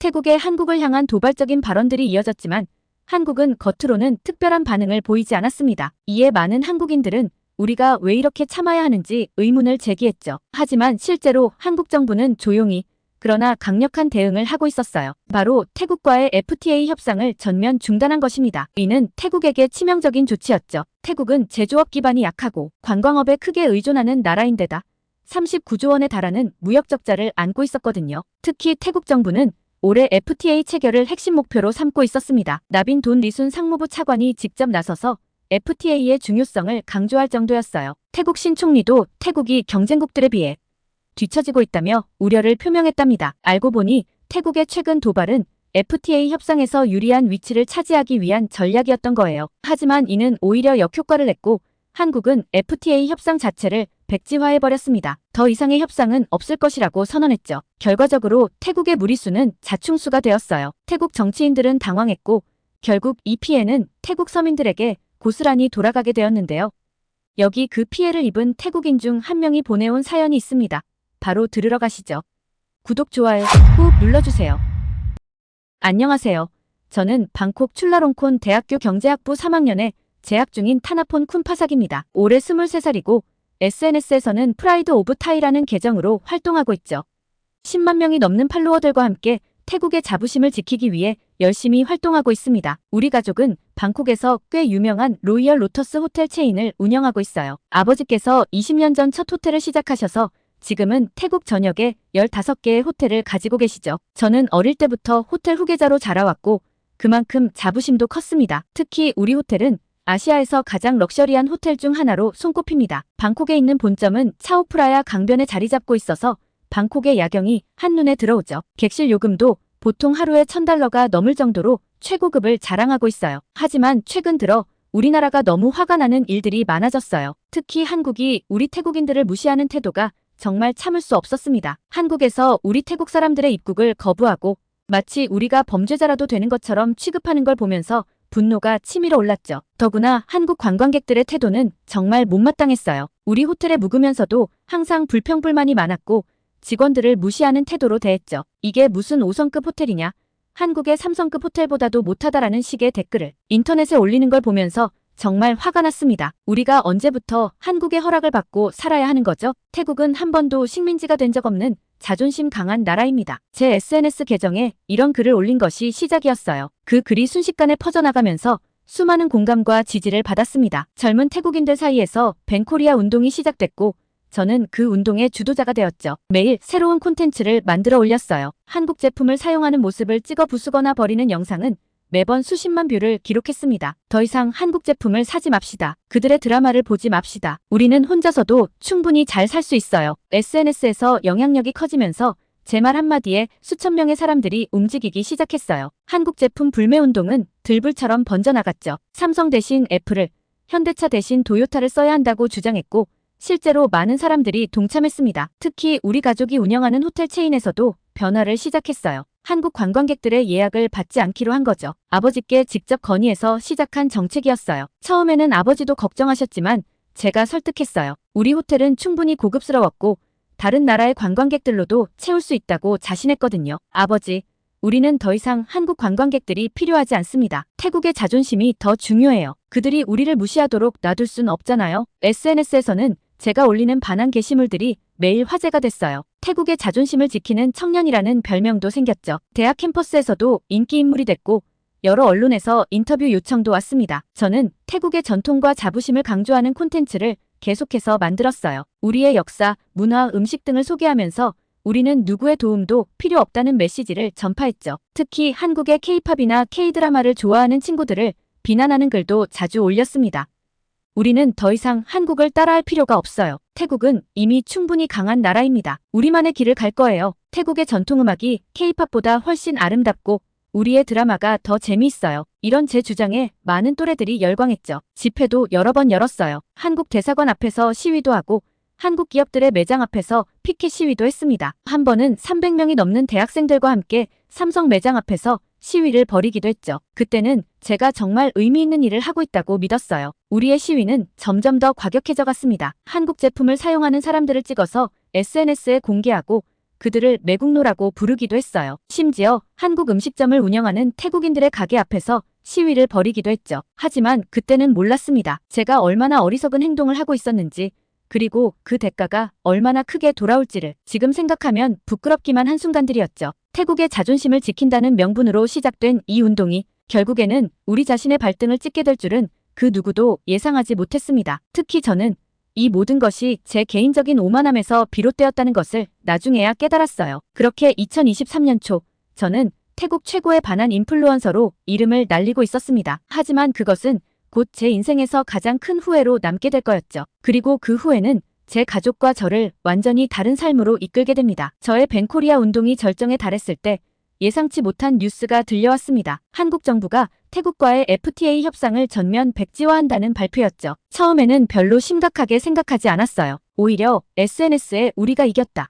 태국의 한국을 향한 도발적인 발언들이 이어졌지만 한국은 겉으로는 특별한 반응을 보이지 않았습니다. 이에 많은 한국인들은 우리가 왜 이렇게 참아야 하는지 의문을 제기했죠. 하지만 실제로 한국 정부는 조용히 그러나 강력한 대응을 하고 있었어요. 바로 태국과의 FTA 협상을 전면 중단한 것입니다. 이는 태국에게 치명적인 조치였죠. 태국은 제조업 기반이 약하고 관광업에 크게 의존하는 나라인데다 39조 원에 달하는 무역 적자를 안고 있었거든요. 특히 태국 정부는 올해 FTA 체결을 핵심 목표로 삼고 있었습니다. 나빈 돈 리순 상무부 차관이 직접 나서서 FTA의 중요성을 강조할 정도였어요. 태국 신총리도 태국이 경쟁국들에 비해 뒤처지고 있다며 우려를 표명했답니다. 알고 보니 태국의 최근 도발은 FTA 협상에서 유리한 위치를 차지하기 위한 전략이었던 거예요. 하지만 이는 오히려 역효과를 냈고 한국은 FTA 협상 자체를 백지화해버렸습니다. 더 이상의 협상은 없을 것이라고 선언했죠. 결과적으로 태국의 무리수는 자충수가 되었어요. 태국 정치인들은 당황했고 결국 이 피해는 태국 서민들에게 고스란히 돌아가게 되었는데요. 여기 그 피해를 입은 태국인 중 한 명이 보내온 사연이 있습니다. 바로 들으러 가시죠. 구독, 좋아요 꾹 눌러주세요. 안녕하세요. 저는 방콕 출라롱콘 대학교 경제학부 3학년에 재학 중인 타나폰 쿤파삭입니다. 올해 23살이고 SNS에서는 프라이드 오브 타이라는 계정으로 활동하고 있죠. 10만 명이 넘는 팔로워들과 함께 태국의 자부심을 지키기 위해 열심히 활동하고 있습니다. 우리 가족은 방콕에서 꽤 유명한 로이얼 로터스 호텔 체인을 운영하고 있어요. 아버지께서 20년 전 첫 호텔을 시작하셔서 지금은 태국 전역에 15개의 호텔을 가지고 계시죠. 저는 어릴 때부터 호텔 후계자로 자라왔고 그만큼 자부심도 컸습니다. 특히 우리 호텔은 아시아에서 가장 럭셔리한 호텔 중 하나로 손꼽힙니다. 방콕에 있는 본점은 차오프라야 강변에 자리 잡고 있어서 방콕의 야경이 한눈에 들어오죠. 객실 요금도 보통 하루에 $1,000가 넘을 정도로 최고급을 자랑하고 있어요. 하지만 최근 들어 우리나라가 너무 화가 나는 일들이 많아졌어요. 특히 한국이 우리 태국인들을 무시하는 태도가 정말 참을 수 없었습니다. 한국에서 우리 태국 사람들의 입국을 거부하고 마치 우리가 범죄자라도 되는 것처럼 취급하는 걸 보면서 분노가 치밀어 올랐죠. 더구나 한국 관광객들의 태도는 정말 못마땅했어요. 우리 호텔에 묵으면서도 항상 불평불만이 많았고 직원들을 무시하는 태도로 대했죠. 이게 무슨 5성급 호텔이냐? 한국의 3성급 호텔보다도 못하다라는 식의 댓글을 인터넷에 올리는 걸 보면서 정말 화가 났습니다. 우리가 언제부터 한국의 허락을 받고 살아야 하는 거죠? 태국은 한 번도 식민지가 된 적 없는 자존심 강한 나라입니다. 제 SNS 계정에 이런 글을 올린 것이 시작이었어요. 그 글이 순식간에 퍼져나가면서 수많은 공감과 지지를 받았습니다. 젊은 태국인들 사이에서 벤코리아 운동이 시작됐고 저는 그 운동의 주도자가 되었죠. 매일 새로운 콘텐츠를 만들어 올렸어요. 한국 제품을 사용하는 모습을 찍어 부수거나 버리는 영상은 매번 수십만 뷰를 기록했습니다. 더 이상 한국 제품을 사지 맙시다. 그들의 드라마를 보지 맙시다. 우리는 혼자서도 충분히 잘 살 수 있어요. SNS에서 영향력이 커지면서 제 말 한마디에 수천 명의 사람들이 움직이기 시작했어요. 한국 제품 불매운동은 들불처럼 번져나갔죠. 삼성 대신 애플을, 현대차 대신 도요타를 써야 한다고 주장했고 실제로 많은 사람들이 동참했습니다. 특히 우리 가족이 운영하는 호텔 체인에서도 변화를 시작했어요. 한국 관광객들의 예약을 받지 않기로 한 거죠. 아버지께 직접 건의해서 시작한 정책이었어요. 처음에는 아버지도 걱정하셨지만 제가 설득했어요. 우리 호텔은 충분히 고급스러웠고 다른 나라의 관광객들로도 채울 수 있다고 자신했거든요. 아버지, 우리는 더 이상 한국 관광객들이 필요하지 않습니다. 태국의 자존심이 더 중요해요. 그들이 우리를 무시하도록 놔둘 순 없잖아요. SNS에서는 제가 올리는 반항 게시물들이 매일 화제가 됐어요. 태국의 자존심을 지키는 청년이라는 별명도 생겼죠. 대학 캠퍼스에서도 인기 인물이 됐고 여러 언론에서 인터뷰 요청도 왔습니다. 저는 태국의 전통과 자부심을 강조하는 콘텐츠를 계속해서 만들었어요. 우리의 역사, 문화, 음식 등을 소개하면서 우리는 누구의 도움도 필요 없다는 메시지를 전파했죠. 특히 한국의 K-팝이나 K-드라마를 좋아하는 친구들을 비난하는 글도 자주 올렸습니다. 우리는 더 이상 한국을 따라할 필요가 없어요. 태국은 이미 충분히 강한 나라입니다. 우리만의 길을 갈 거예요. 태국의 전통음악이 K-팝보다 훨씬 아름답고 우리의 드라마가 더 재미있어요. 이런 제 주장에 많은 또래들이 열광했죠. 집회도 여러 번 열었어요. 한국 대사관 앞에서 시위도 하고 한국 기업들의 매장 앞에서 피켓 시위도 했습니다. 한 번은 300명이 넘는 대학생들과 함께 삼성 매장 앞에서 시위를 벌이기도 했죠. 그때는 제가 정말 의미 있는 일을 하고 있다고 믿었어요. 우리의 시위는 점점 더 과격해져 갔습니다. 한국 제품을 사용하는 사람들을 찍어서 SNS에 공개하고 그들을 매국노라고 부르기도 했어요. 심지어 한국 음식점을 운영하는 태국인들의 가게 앞에서 시위를 벌이기도 했죠. 하지만 그때는 몰랐습니다. 제가 얼마나 어리석은 행동을 하고 있었는지, 그리고 그 대가가 얼마나 크게 돌아올지를. 지금 생각하면 부끄럽기만 한 순간들이었죠. 태국의 자존심을 지킨다는 명분으로 시작된 이 운동이 결국에는 우리 자신의 발등을 찍게 될 줄은 그 누구도 예상하지 못했습니다. 특히 저는 이 모든 것이 제 개인적인 오만함에서 비롯되었다는 것을 나중에야 깨달았어요. 그렇게 2023년 초 저는 태국 최고의 반한 인플루언서로 이름을 날리고 있었습니다. 하지만 그것은 곧 제 인생에서 가장 큰 후회로 남게 될 거였죠. 그리고 그 후회는 제 가족과 저를 완전히 다른 삶으로 이끌게 됩니다. 저의 벤코리아 운동이 절정에 달했을 때 예상치 못한 뉴스가 들려왔습니다. 한국 정부가 태국과의 FTA 협상을 전면 백지화한다는 발표였죠. 처음에는 별로 심각하게 생각하지 않았어요. 오히려 SNS에 우리가 이겼다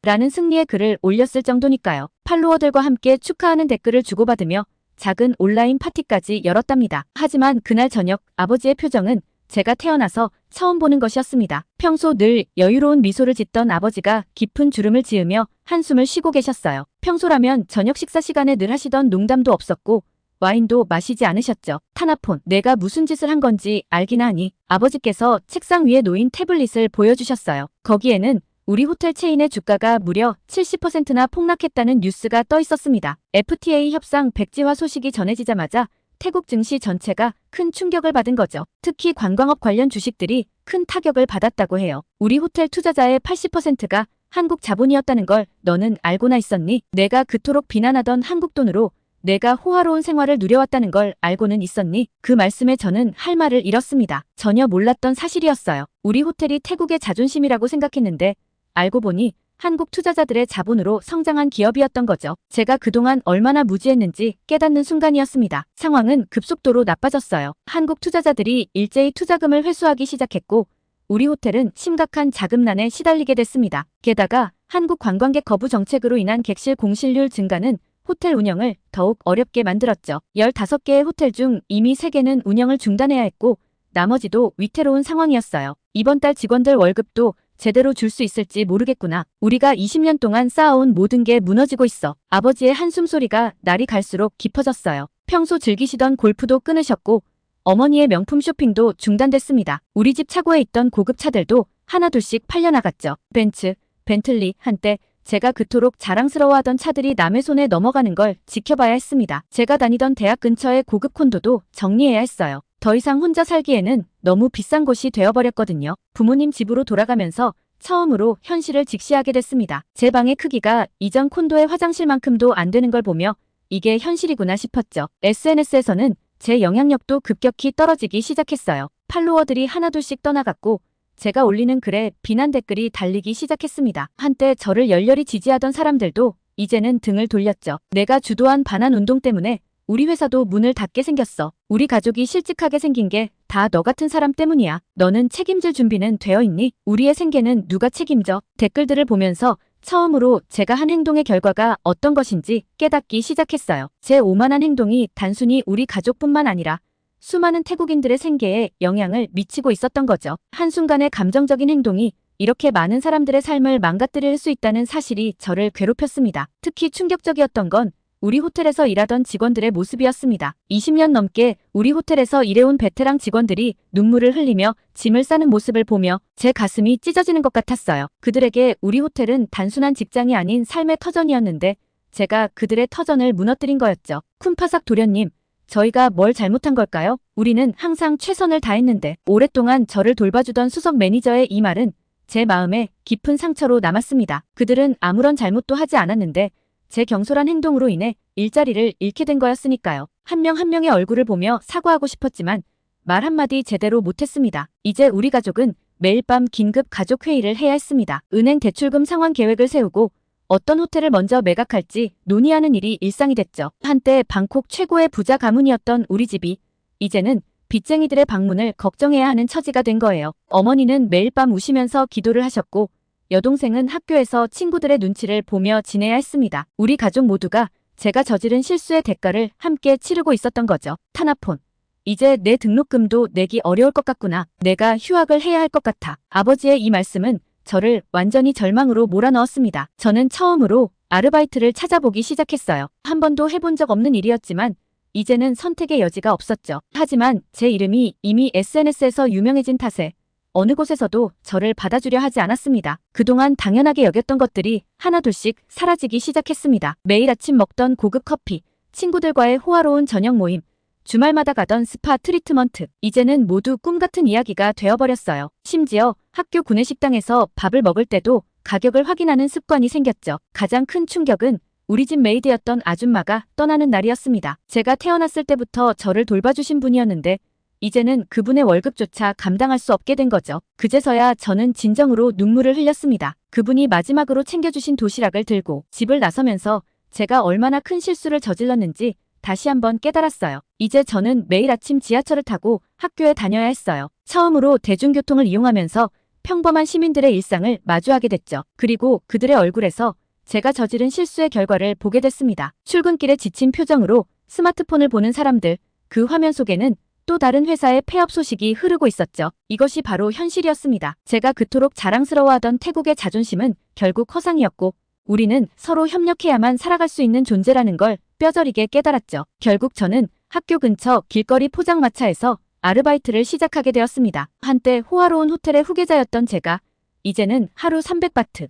라는 승리의 글을 올렸을 정도니까요. 팔로워들과 함께 축하하는 댓글을 주고받으며 작은 온라인 파티까지 열었답니다. 하지만 그날 저녁 아버지의 표정은 제가 태어나서 처음 보는 것이었습니다. 평소 늘 여유로운 미소를 짓던 아버지가 깊은 주름을 지으며 한숨을 쉬고 계셨어요. 평소라면 저녁 식사 시간에 늘 하시던 농담도 없었고 와인도 마시지 않으셨죠. 타나폰, 내가 무슨 짓을 한 건지 알기나 하니 아버지께서 책상 위에 놓인 태블릿을 보여주셨어요. 거기에는 우리 호텔 체인의 주가가 무려 70%나 폭락했다는 뉴스가 떠 있었습니다. FTA 협상 백지화 소식이 전해지자마자 태국 증시 전체가 큰 충격을 받은 거죠. 특히 관광업 관련 주식들이 큰 타격을 받았다고 해요. 우리 호텔 투자자의 80%가 한국 자본이었다는 걸 너는 알고나 있었니? 내가 그토록 비난하던 한국 돈으로 내가 호화로운 생활을 누려왔다는 걸 알고는 있었니? 그 말씀에 저는 할 말을 잃었습니다. 전혀 몰랐던 사실이었어요. 우리 호텔이 태국의 자존심이라고 생각했는데 알고 보니 한국 투자자들의 자본으로 성장한 기업이었던 거죠. 제가 그동안 얼마나 무지했는지 깨닫는 순간이었습니다. 상황은 급속도로 나빠졌어요. 한국 투자자들이 일제히 투자금을 회수하기 시작했고 우리 호텔은 심각한 자금난에 시달리게 됐습니다. 게다가 한국 관광객 거부 정책으로 인한 객실 공실률 증가는 호텔 운영을 더욱 어렵게 만들었죠. 15개의 호텔 중 이미 3개는 운영을 중단해야 했고 나머지도 위태로운 상황이었어요. 이번 달 직원들 월급도 제대로 줄 수 있을지 모르겠구나. 우리가 20년 동안 쌓아온 모든 게 무너지고 있어. 아버지의 한숨 소리가 날이 갈수록 깊어졌어요. 평소 즐기시던 골프도 끊으셨고 어머니의 명품 쇼핑도 중단됐습니다. 우리 집 차고에 있던 고급 차들도 하나둘씩 팔려나갔죠. 벤츠, 벤틀리, 한때 제가 그토록 자랑스러워하던 차들이 남의 손에 넘어가는 걸 지켜봐야 했습니다. 제가 다니던 대학 근처의 고급 콘도도 정리해야 했어요. 더 이상 혼자 살기에는 너무 비싼 곳이 되어버렸거든요. 부모님 집으로 돌아가면서 처음으로 현실을 직시하게 됐습니다. 제 방의 크기가 이전 콘도의 화장실만큼도 안 되는 걸 보며 이게 현실이구나 싶었죠. SNS에서는 제 영향력도 급격히 떨어지기 시작했어요. 팔로워들이 하나둘씩 떠나갔고 제가 올리는 글에 비난 댓글이 달리기 시작했습니다. 한때 저를 열렬히 지지하던 사람들도 이제는 등을 돌렸죠. 내가 주도한 반환 운동 때문에 우리 회사도 문을 닫게 생겼어. 우리 가족이 실직하게 생긴 게 다 너 같은 사람 때문이야. 너는 책임질 준비는 되어 있니? 우리의 생계는 누가 책임져? 댓글들을 보면서 처음으로 제가 한 행동의 결과가 어떤 것인지 깨닫기 시작했어요. 제 오만한 행동이 단순히 우리 가족뿐만 아니라 수많은 태국인들의 생계에 영향을 미치고 있었던 거죠. 한순간의 감정적인 행동이 이렇게 많은 사람들의 삶을 망가뜨릴 수 있다는 사실이 저를 괴롭혔습니다. 특히 충격적이었던 건 우리 호텔에서 일하던 직원들의 모습이었습니다. 20년 넘게 우리 호텔에서 일해온 베테랑 직원들이 눈물을 흘리며 짐을 싸는 모습을 보며 제 가슴이 찢어지는 것 같았어요. 그들에게 우리 호텔은 단순한 직장이 아닌 삶의 터전이었는데 제가 그들의 터전을 무너뜨린 거였죠. 쿤파삭 도련님, 저희가 뭘 잘못한 걸까요? 우리는 항상 최선을 다했는데. 오랫동안 저를 돌봐주던 수석 매니저의 이 말은 제 마음에 깊은 상처로 남았습니다. 그들은 아무런 잘못도 하지 않았는데 제 경솔한 행동으로 인해 일자리를 잃게 된 거였으니까요. 한 명 한 명의 얼굴을 보며 사과하고 싶었지만 말 한마디 제대로 못했습니다. 이제 우리 가족은 매일 밤 긴급 가족회의를 해야 했습니다. 은행 대출금 상환 계획을 세우고 어떤 호텔을 먼저 매각할지 논의하는 일이 일상이 됐죠. 한때 방콕 최고의 부자 가문이었던 우리 집이 이제는 빚쟁이들의 방문을 걱정해야 하는 처지가 된 거예요. 어머니는 매일 밤 우시면서 기도를 하셨고 여동생은 학교에서 친구들의 눈치를 보며 지내야 했습니다. 우리 가족 모두가 제가 저지른 실수의 대가를 함께 치르고 있었던 거죠. 타나폰, 이제 내 등록금도 내기 어려울 것 같구나. 내가 휴학을 해야 할 것 같아. 아버지의 이 말씀은 저를 완전히 절망으로 몰아넣었습니다. 저는 처음으로 아르바이트를 찾아보기 시작했어요. 한 번도 해본 적 없는 일이었지만 이제는 선택의 여지가 없었죠. 하지만 제 이름이 이미 SNS에서 유명해진 탓에 어느 곳에서도 저를 받아주려 하지 않았습니다. 그동안 당연하게 여겼던 것들이 하나둘씩 사라지기 시작했습니다. 매일 아침 먹던 고급 커피, 친구들과의 호화로운 저녁 모임, 주말마다 가던 스파 트리트먼트, 이제는 모두 꿈같은 이야기가 되어버렸어요. 심지어 학교 구내식당에서 밥을 먹을 때도 가격을 확인하는 습관이 생겼죠. 가장 큰 충격은 우리 집 메이드였던 아줌마가 떠나는 날이었습니다. 제가 태어났을 때부터 저를 돌봐주신 분이었는데 이제는 그분의 월급조차 감당할 수 없게 된 거죠. 그제서야 저는 진정으로 눈물을 흘렸습니다. 그분이 마지막으로 챙겨주신 도시락을 들고 집을 나서면서 제가 얼마나 큰 실수를 저질렀는지 다시 한번 깨달았어요. 이제 저는 매일 아침 지하철을 타고 학교에 다녀야 했어요. 처음으로 대중교통을 이용하면서 평범한 시민들의 일상을 마주하게 됐죠. 그리고 그들의 얼굴에서 제가 저지른 실수의 결과를 보게 됐습니다. 출근길에 지친 표정으로 스마트폰을 보는 사람들, 그 화면 속에는 또 다른 회사의 폐업 소식이 흐르고 있었죠. 이것이 바로 현실이었습니다. 제가 그토록 자랑스러워하던 태국의 자존심은 결국 허상이었고 우리는 서로 협력해야만 살아갈 수 있는 존재라는 걸 뼈저리게 깨달았죠. 결국 저는 학교 근처 길거리 포장마차에서 아르바이트를 시작하게 되었습니다. 한때 호화로운 호텔의 후계자였던 제가 이제는 하루 300바트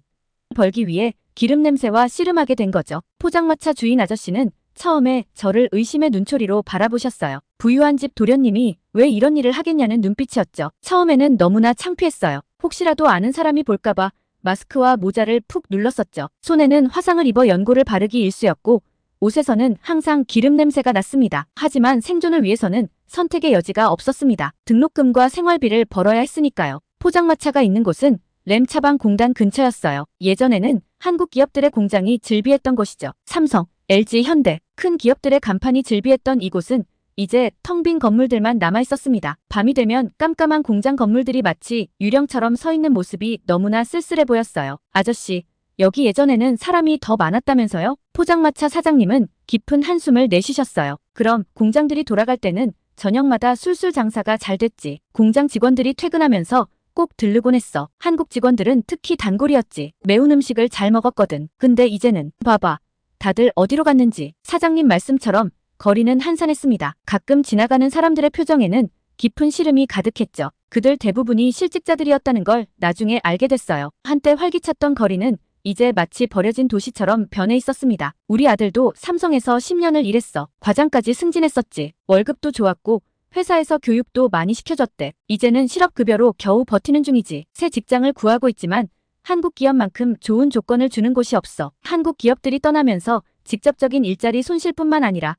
벌기 위해 기름 냄새와 씨름하게 된 거죠. 포장마차 주인 아저씨는 처음에 저를 의심의 눈초리로 바라보셨어요. 부유한 집 도련님이 왜 이런 일을 하겠냐는 눈빛이었죠. 처음에는 너무나 창피했어요. 혹시라도 아는 사람이 볼까봐 마스크와 모자를 푹 눌렀었죠. 손에는 화상을 입어 연고를 바르기 일쑤였고 옷에서는 항상 기름 냄새가 났습니다. 하지만 생존을 위해서는 선택의 여지가 없었습니다. 등록금과 생활비를 벌어야 했으니까요. 포장마차가 있는 곳은 램차방 공단 근처였어요. 예전에는 한국 기업들의 공장이 즐비했던 곳이죠. 삼성, LG, 현대, 큰 기업들의 간판이 즐비했던 이곳은 이제 텅 빈 건물들만 남아있었습니다. 밤이 되면 깜깜한 공장 건물들이 마치 유령처럼 서 있는 모습이 너무나 쓸쓸해 보였어요. 아저씨, 여기 예전에는 사람이 더 많았다면서요? 포장마차 사장님은 깊은 한숨을 내쉬셨어요. 그럼 공장들이 돌아갈 때는 저녁마다 술술 장사가 잘 됐지. 공장 직원들이 퇴근하면서 꼭 들르곤 했어. 한국 직원들은 특히 단골이었지. 매운 음식을 잘 먹었거든. 근데 이제는 봐봐. 다들 어디로 갔는지. 사장님 말씀처럼 거리는 한산했습니다. 가끔 지나가는 사람들의 표정에는 깊은 시름이 가득했죠. 그들 대부분이 실직자들이었다는 걸 나중에 알게 됐어요. 한때 활기찼던 거리는 이제 마치 버려진 도시처럼 변해 있었습니다. 우리 아들도 삼성에서 10년을 일했어. 과장까지 승진했었지. 월급도 좋았고 회사에서 교육도 많이 시켜줬대. 이제는 실업급여로 겨우 버티는 중이지. 새 직장을 구하고 있지만 한국 기업만큼 좋은 조건을 주는 곳이 없어. 한국 기업들이 떠나면서 직접적인 일자리 손실뿐만 아니라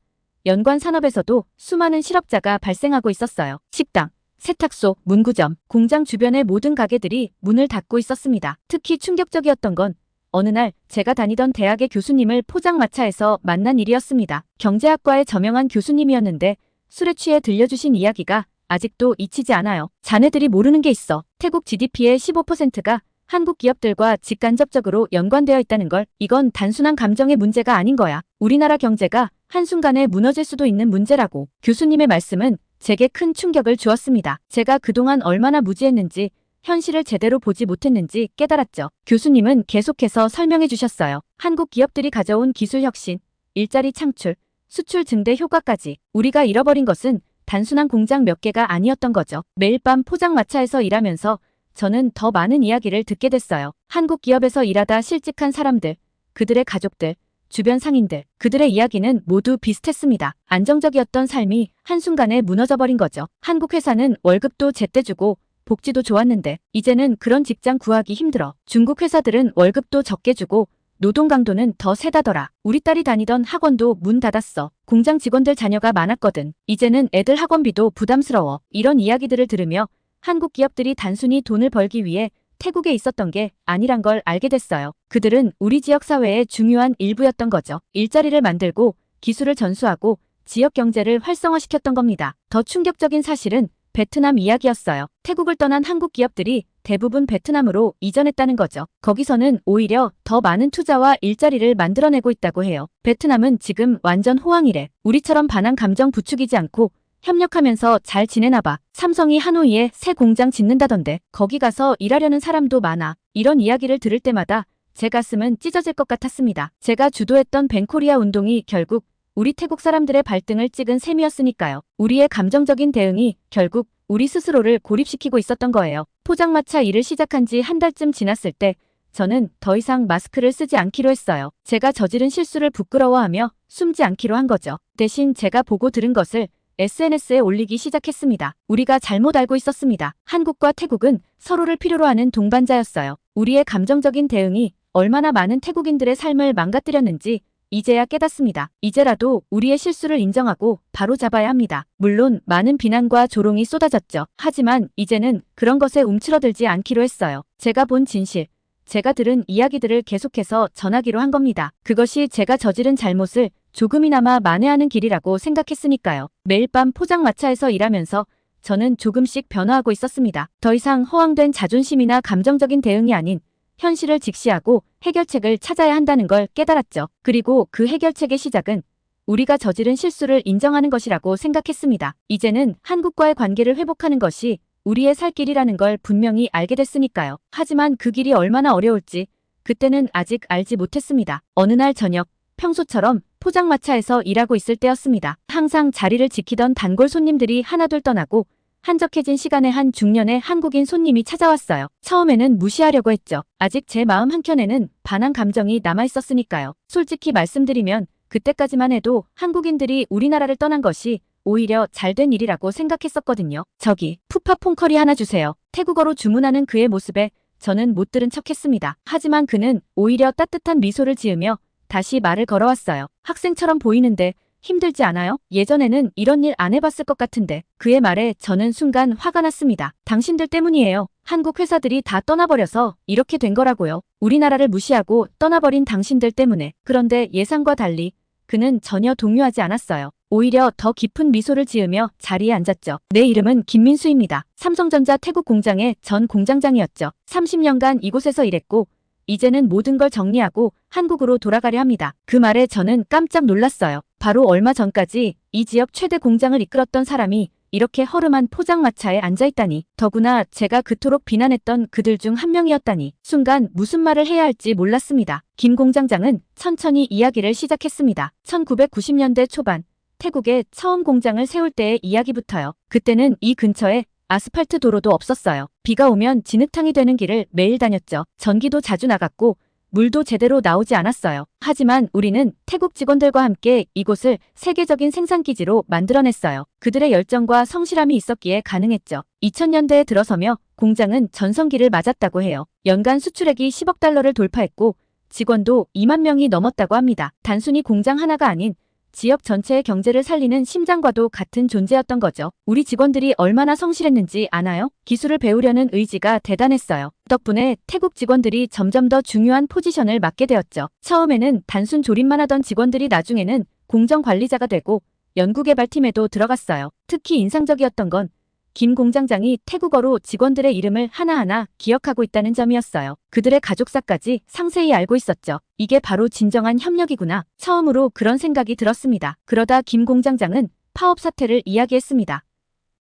연관 산업에서도 수많은 실업자가 발생하고 있었어요. 식당, 세탁소, 문구점, 공장 주변의 모든 가게들이 문을 닫고 있었습니다. 특히 충격적이었던 건 어느 날 제가 다니던 대학의 교수님을 포장마차에서 만난 일이었습니다. 경제학과의 저명한 교수님이었는데 술에 취해 들려주신 이야기가 아직도 잊히지 않아요. 자네들이 모르는 게 있어. 태국 GDP의 15%가 한국 기업들과 직간접적으로 연관되어 있다는 걸. 이건 단순한 감정의 문제가 아닌 거야. 우리나라 경제가 한순간에 무너질 수도 있는 문제라고. 교수님의 말씀은 제게 큰 충격을 주었습니다. 제가 그동안 얼마나 무지했는지 현실을 제대로 보지 못했는지 깨달았죠. 교수님은 계속해서 설명해 주셨어요. 한국 기업들이 가져온 기술 혁신, 일자리 창출, 수출 증대 효과까지 우리가 잃어버린 것은 단순한 공장 몇 개가 아니었던 거죠. 매일 밤 포장마차에서 일하면서 저는 더 많은 이야기를 듣게 됐어요. 한국 기업에서 일하다 실직한 사람들, 그들의 가족들, 주변 상인들, 그들의 이야기는 모두 비슷했습니다. 안정적이었던 삶이 한순간에 무너져버린 거죠. 한국 회사는 월급도 제때 주고 복지도 좋았는데 이제는 그런 직장 구하기 힘들어. 중국 회사들은 월급도 적게 주고 노동 강도는 더 세다더라. 우리 딸이 다니던 학원도 문 닫았어. 공장 직원들 자녀가 많았거든. 이제는 애들 학원비도 부담스러워. 이런 이야기들을 들으며 한국 기업들이 단순히 돈을 벌기 위해 태국에 있었던 게 아니란 걸 알게 됐어요. 그들은 우리 지역 사회의 중요한 일부였던 거죠. 일자리를 만들고 기술을 전수하고 지역 경제를 활성화시켰던 겁니다. 더 충격적인 사실은 베트남 이야기였어요. 태국을 떠난 한국 기업들이 대부분 베트남으로 이전했다는 거죠. 거기서는 오히려 더 많은 투자와 일자리를 만들어내고 있다고 해요. 베트남은 지금 완전 호황이래. 우리처럼 반한 감정 부추기지 않고 협력하면서 잘 지내나 봐. 삼성이 하노이에 새 공장 짓는다던데 거기 가서 일하려는 사람도 많아. 이런 이야기를 들을 때마다 제 가슴은 찢어질 것 같았습니다. 제가 주도했던 벤코리아 운동이 결국 우리 태국 사람들의 발등을 찍은 셈이었으니까요. 우리의 감정적인 대응이 결국 우리 스스로를 고립시키고 있었던 거예요. 포장마차 일을 시작한 지 한 달쯤 지났을 때 저는 더 이상 마스크를 쓰지 않기로 했어요. 제가 저지른 실수를 부끄러워하며 숨지 않기로 한 거죠. 대신 제가 보고 들은 것을 SNS에 올리기 시작했습니다. 우리가 잘못 알고 있었습니다. 한국과 태국은 서로를 필요로 하는 동반자였어요. 우리의 감정적인 대응이 얼마나 많은 태국인들의 삶을 망가뜨렸는지 이제야 깨닫습니다. 이제라도 우리의 실수를 인정하고 바로 잡아야 합니다. 물론 많은 비난과 조롱이 쏟아졌죠. 하지만 이제는 그런 것에 움츠러들지 않기로 했어요. 제가 본 진실, 제가 들은 이야기들을 계속해서 전하기로 한 겁니다. 그것이 제가 저지른 잘못을 조금이나마 만회하는 길이라고 생각했으니까요. 매일 밤 포장마차에서 일하면서 저는 조금씩 변화하고 있었습니다. 더 이상 허황된 자존심이나 감정적인 대응이 아닌 현실을 직시하고 해결책을 찾아야 한다는 걸 깨달았죠. 그리고 그 해결책의 시작은 우리가 저지른 실수를 인정하는 것이라고 생각했습니다. 이제는 한국과의 관계를 회복하는 것이 우리의 살 길이라는 걸 분명히 알게 됐으니까요. 하지만 그 길이 얼마나 어려울지 그때는 아직 알지 못했습니다. 어느 날 저녁, 평소처럼 포장마차에서 일하고 있을 때였습니다. 항상 자리를 지키던 단골 손님들이 하나둘 떠나고 한적해진 시간에 한 중년의 한국인 손님이 찾아왔어요. 처음에는 무시하려고 했죠. 아직 제 마음 한켠에는 반한 감정이 남아있었으니까요. 솔직히 말씀드리면 그때까지만 해도 한국인들이 우리나라를 떠난 것이 오히려 잘된 일이라고 생각했었거든요. 저기 푸파 퐁커리 하나 주세요. 태국어로 주문하는 그의 모습에 저는 못 들은 척했습니다. 하지만 그는 오히려 따뜻한 미소를 지으며 다시 말을 걸어왔어요. 학생처럼 보이는데 힘들지 않아요? 예전에는 이런 일 안 해봤을 것 같은데. 그의 말에 저는 순간 화가 났습니다. 당신들 때문이에요. 한국 회사들이 다 떠나버려서 이렇게 된 거라고요. 우리나라를 무시하고 떠나버린 당신들 때문에. 그런데 예상과 달리 그는 전혀 동요하지 않았어요. 오히려 더 깊은 미소를 지으며 자리에 앉았죠. 내 이름은 김민수입니다. 삼성전자 태국 공장의 전 공장장이었죠. 30년간 이곳에서 일했고 이제는 모든 걸 정리하고 한국으로 돌아가려 합니다. 그 말에 저는 깜짝 놀랐어요. 바로 얼마 전까지 이 지역 최대 공장을 이끌었던 사람이 이렇게 허름한 포장마차에 앉아있다니. 더구나 제가 그토록 비난했던 그들 중 한 명이었다니. 순간 무슨 말을 해야 할지 몰랐습니다. 김 공장장은 천천히 이야기를 시작했습니다. 1990년대 초반 태국에 처음 공장을 세울 때의 이야기부터요. 그때는 이 근처에 아스팔트 도로도 없었어요. 비가 오면 진흙탕이 되는 길을 매일 다녔죠. 전기도 자주 나갔고 물도 제대로 나오지 않았어요. 하지만 우리는 태국 직원들과 함께 이곳을 세계적인 생산기지로 만들어냈어요. 그들의 열정과 성실함이 있었기에 가능했죠. 2000년대에 들어서며 공장은 전성기를 맞았다고 해요. 연간 수출액이 10억 달러를 돌파했고 직원도 2만 명이 넘었다고 합니다. 단순히 공장 하나가 아닌 지역 전체의 경제를 살리는 심장과도 같은 존재였던 거죠. 우리 직원들이 얼마나 성실했는지 아나요? 기술을 배우려는 의지가 대단했어요. 덕분에 태국 직원들이 점점 더 중요한 포지션을 맡게 되었죠. 처음에는 단순 조립만 하던 직원들이 나중에는 공정 관리자가 되고 연구개발팀에도 들어갔어요. 특히 인상적이었던 건 김 공장장이 태국어로 직원들의 이름을 하나하나 기억하고 있다는 점이었어요. 그들의 가족사까지 상세히 알고 있었죠. 이게 바로 진정한 협력이구나. 처음으로 그런 생각이 들었습니다. 그러다 김 공장장은 파업 사태를 이야기했습니다.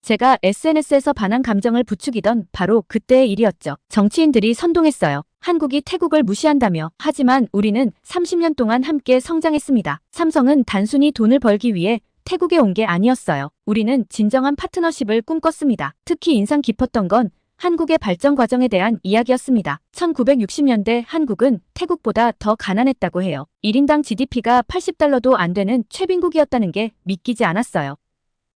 제가 SNS에서 반한 감정을 부추기던 바로 그때의 일이었죠. 정치인들이 선동했어요. 한국이 태국을 무시한다며. 하지만 우리는 30년 동안 함께 성장했습니다. 삼성은 단순히 돈을 벌기 위해 태국에 온 게 아니었어요. 우리는 진정한 파트너십을 꿈꿨습니다. 특히 인상 깊었던 건 한국의 발전 과정에 대한 이야기였습니다. 1960년대 한국은 태국보다 더 가난했다고 해요. 1인당 GDP가 80달러도 안 되는 최빈국이었다는 게 믿기지 않았어요.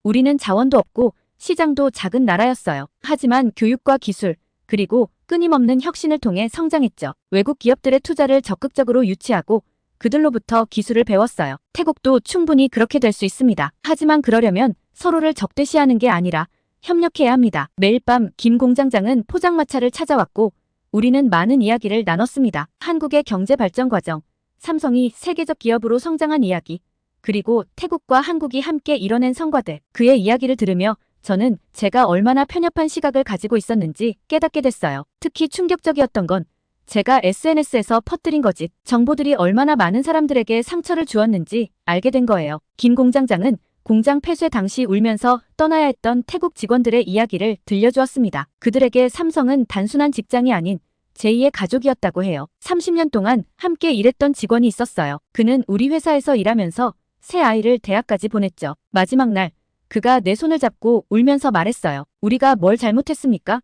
우리는 자원도 없고 시장도 작은 나라였어요. 하지만 교육과 기술, 그리고 끊임없는 혁신을 통해 성장했죠. 외국 기업들의 투자를 적극적으로 유치하고 그들로부터 기술을 배웠어요. 태국도 충분히 그렇게 될 수 있습니다. 하지만 그러려면 서로를 적대시하는 게 아니라 협력해야 합니다. 매일 밤 김 공장장은 포장마차를 찾아왔고 우리는 많은 이야기를 나눴습니다. 한국의 경제 발전 과정, 삼성이 세계적 기업으로 성장한 이야기, 그리고 태국과 한국이 함께 이뤄낸 성과들. 그의 이야기를 들으며 저는 제가 얼마나 편협한 시각을 가지고 있었는지 깨닫게 됐어요. 특히 충격적이었던 건 제가 SNS에서 퍼뜨린 거짓, 정보들이 얼마나 많은 사람들에게 상처를 주었는지 알게 된 거예요. 김 공장장은 공장 폐쇄 당시 울면서 떠나야 했던 태국 직원들의 이야기를 들려주었습니다. 그들에게 삼성은 단순한 직장이 아닌 제2의 가족이었다고 해요. 30년 동안 함께 일했던 직원이 있었어요. 그는 우리 회사에서 일하면서 새 아이를 대학까지 보냈죠. 마지막 날 그가 내 손을 잡고 울면서 말했어요. 우리가 뭘 잘못했습니까?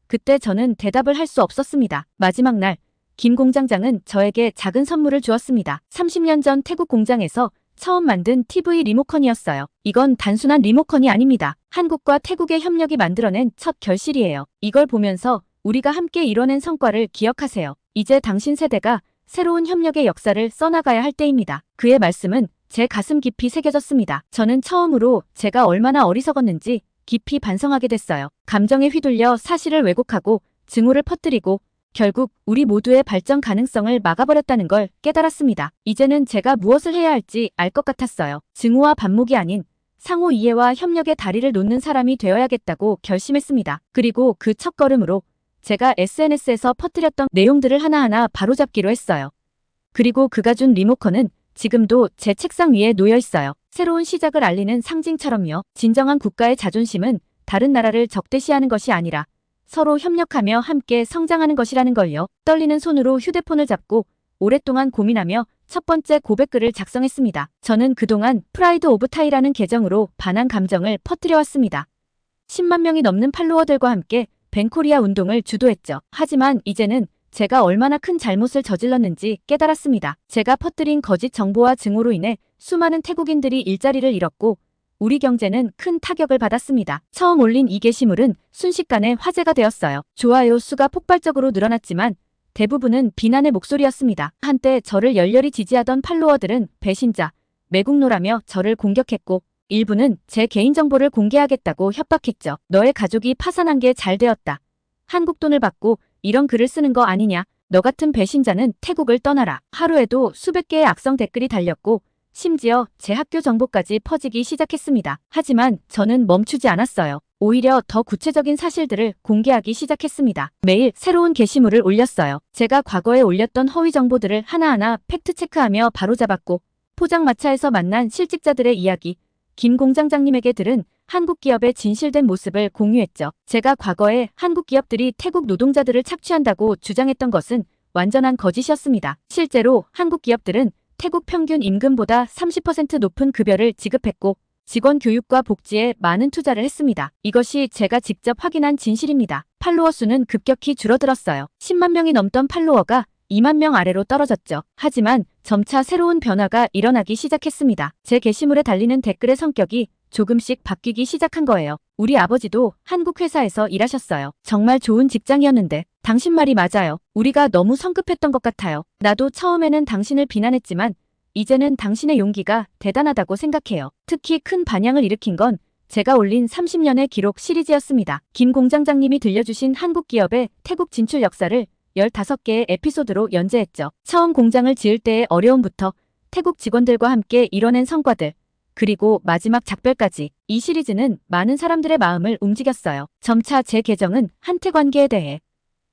그때 저는 대답을 할 수 없었습니다. 마지막 날 김 공장장은 저에게 작은 선물을 주었습니다. 30년 전 태국 공장에서 처음 만든 TV 리모컨이었어요. 이건 단순한 리모컨이 아닙니다. 한국과 태국의 협력이 만들어낸 첫 결실이에요. 이걸 보면서 우리가 함께 이뤄낸 성과를 기억하세요. 이제 당신 세대가 새로운 협력의 역사를 써나가야 할 때입니다. 그의 말씀은 제 가슴 깊이 새겨졌습니다. 저는 처음으로 제가 얼마나 어리석었는지 깊이 반성하게 됐어요. 감정에 휘둘려 사실을 왜곡하고 증오를 퍼뜨리고 결국 우리 모두의 발전 가능성을 막아버렸다는 걸 깨달았습니다. 이제는 제가 무엇을 해야 할지 알 것 같았어요. 증오와 반목이 아닌 상호 이해와 협력의 다리를 놓는 사람이 되어야겠다고 결심했습니다. 그리고 그 첫걸음으로 제가 SNS에서 퍼뜨렸던 내용들을 하나하나 바로잡기로 했어요. 그리고 그가 준 리모컨은 지금도 제 책상 위에 놓여 있어요. 새로운 시작을 알리는 상징처럼요. 진정한 국가의 자존심은 다른 나라를 적대시하는 것이 아니라 서로 협력하며 함께 성장하는 것이라는 걸요. 떨리는 손으로 휴대폰을 잡고 오랫동안 고민하며 첫 번째 고백글을 작성했습니다. 저는 그동안 프라이드 오브 타이라는 계정으로 반한 감정을 퍼뜨려왔습니다. 10만 명이 넘는 팔로워들과 함께 벤코리아 운동을 주도했죠. 하지만 이제는 제가 얼마나 큰 잘못을 저질렀는지 깨달았습니다. 제가 퍼뜨린 거짓 정보와 증오로 인해 수많은 태국인들이 일자리를 잃었고 우리 경제는 큰 타격을 받았습니다. 처음 올린 이 게시물은 순식간에 화제가 되었어요. 좋아요 수가 폭발적으로 늘어났지만 대부분은 비난의 목소리였습니다. 한때 저를 열렬히 지지하던 팔로워들은 배신자, 매국노라며 저를 공격했고 일부는 제 개인정보를 공개하겠다고 협박했죠. 너의 가족이 파산한 게 잘 되었다. 한국 돈을 받고 이런 글을 쓰는 거 아니냐. 너 같은 배신자는 태국을 떠나라. 하루에도 수백 개의 악성 댓글이 달렸고 심지어 제 학교 정보까지 퍼지기 시작했습니다. 하지만 저는 멈추지 않았어요. 오히려 더 구체적인 사실들을 공개하기 시작했습니다. 매일 새로운 게시물을 올렸어요. 제가 과거에 올렸던 허위 정보들을 하나하나 팩트체크하며 바로잡았고 포장마차에서 만난 실직자들의 이야기, 김 공장장님에게 들은 한국 기업의 진실된 모습을 공유했죠. 제가 과거에 한국 기업들이 태국 노동자들을 착취한다고 주장했던 것은 완전한 거짓이었습니다. 실제로 한국 기업들은 태국 평균 임금보다 30% 높은 급여를 지급했고 직원 교육과 복지에 많은 투자를 했습니다. 이것이 제가 직접 확인한 진실입니다. 팔로워 수는 급격히 줄어들었어요. 10만 명이 넘던 팔로워가 2만 명 아래로 떨어졌죠. 하지만 점차 새로운 변화가 일어나기 시작했습니다. 제 게시물에 달리는 댓글의 성격이 조금씩 바뀌기 시작한 거예요. 우리 아버지도 한국 회사에서 일하셨어요. 정말 좋은 직장이었는데 당신 말이 맞아요. 우리가 너무 성급했던 것 같아요. 나도 처음에는 당신을 비난했지만 이제는 당신의 용기가 대단하다고 생각해요. 특히 큰 반향을 일으킨 건 제가 올린 30년의 기록 시리즈였습니다. 김 공장장님이 들려주신 한국 기업의 태국 진출 역사를 15개의 에피소드로 연재했죠. 처음 공장을 지을 때의 어려움부터 태국 직원들과 함께 이뤄낸 성과들, 그리고 마지막 작별까지 이 시리즈는 많은 사람들의 마음을 움직였어요. 점차 제 계정은 한태 관계에 대해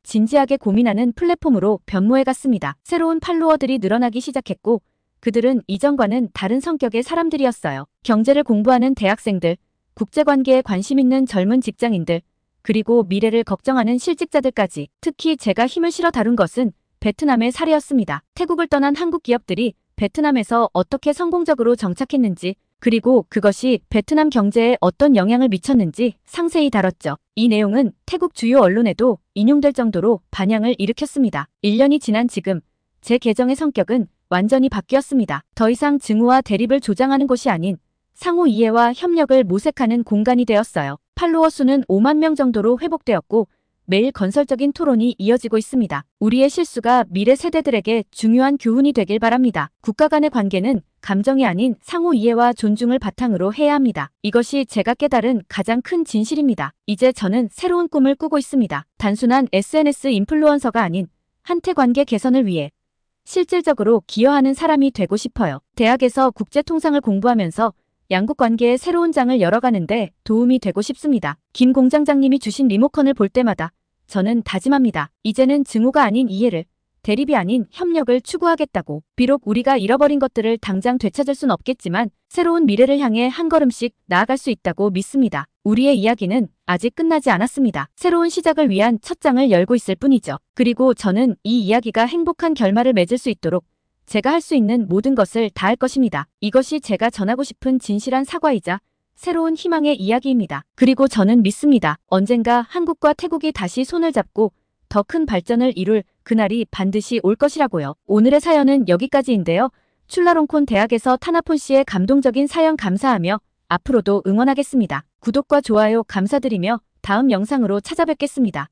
진지하게 고민하는 플랫폼으로 변모해갔습니다. 새로운 팔로워들이 늘어나기 시작했고 그들은 이전과는 다른 성격의 사람들이었어요. 경제를 공부하는 대학생들, 국제관계에 관심 있는 젊은 직장인들, 그리고 미래를 걱정하는 실직자들까지. 특히 제가 힘을 실어 다룬 것은 베트남의 사례였습니다. 태국을 떠난 한국 기업들이 베트남에서 어떻게 성공적으로 정착했는지, 그리고 그것이 베트남 경제에 어떤 영향을 미쳤는지 상세히 다뤘죠. 이 내용은 태국 주요 언론에도 인용될 정도로 반향을 일으켰습니다. 1년이 지난 지금 제 계정의 성격은 완전히 바뀌었습니다. 더 이상 증오와 대립을 조장하는 곳이 아닌 상호 이해와 협력을 모색하는 공간이 되었어요. 팔로워 수는 5만 명 정도로 회복되었고 매일 건설적인 토론이 이어지고 있습니다. 우리의 실수가 미래 세대들에게 중요한 교훈이 되길 바랍니다. 국가 간의 관계는 감정이 아닌 상호 이해와 존중을 바탕으로 해야 합니다. 이것이 제가 깨달은 가장 큰 진실입니다. 이제 저는 새로운 꿈을 꾸고 있습니다. 단순한 SNS 인플루언서가 아닌 한태 관계 개선을 위해 실질적으로 기여하는 사람이 되고 싶어요. 대학에서 국제통상을 공부하면서 양국 관계의 새로운 장을 열어가는데 도움이 되고 싶습니다. 김 공장장님이 주신 리모컨을 볼 때마다 저는 다짐합니다. 이제는 증오가 아닌 이해를, 대립이 아닌 협력을 추구하겠다고. 비록 우리가 잃어버린 것들을 당장 되찾을 순 없겠지만 새로운 미래를 향해 한 걸음씩 나아갈 수 있다고 믿습니다. 우리의 이야기는 아직 끝나지 않았습니다. 새로운 시작을 위한 첫 장을 열고 있을 뿐이죠. 그리고 저는 이 이야기가 행복한 결말을 맺을 수 있도록 제가 할 수 있는 모든 것을 다할 것입니다. 이것이 제가 전하고 싶은 진실한 사과이자 새로운 희망의 이야기입니다. 그리고 저는 믿습니다. 언젠가 한국과 태국이 다시 손을 잡고 더 큰 발전을 이룰 그날이 반드시 올 것이라고요. 오늘의 사연은 여기까지인데요. 출라롱콘 대학에서 타나폰 씨의 감동적인 사연 감사하며 앞으로도 응원하겠습니다. 구독과 좋아요 감사드리며 다음 영상으로 찾아뵙겠습니다.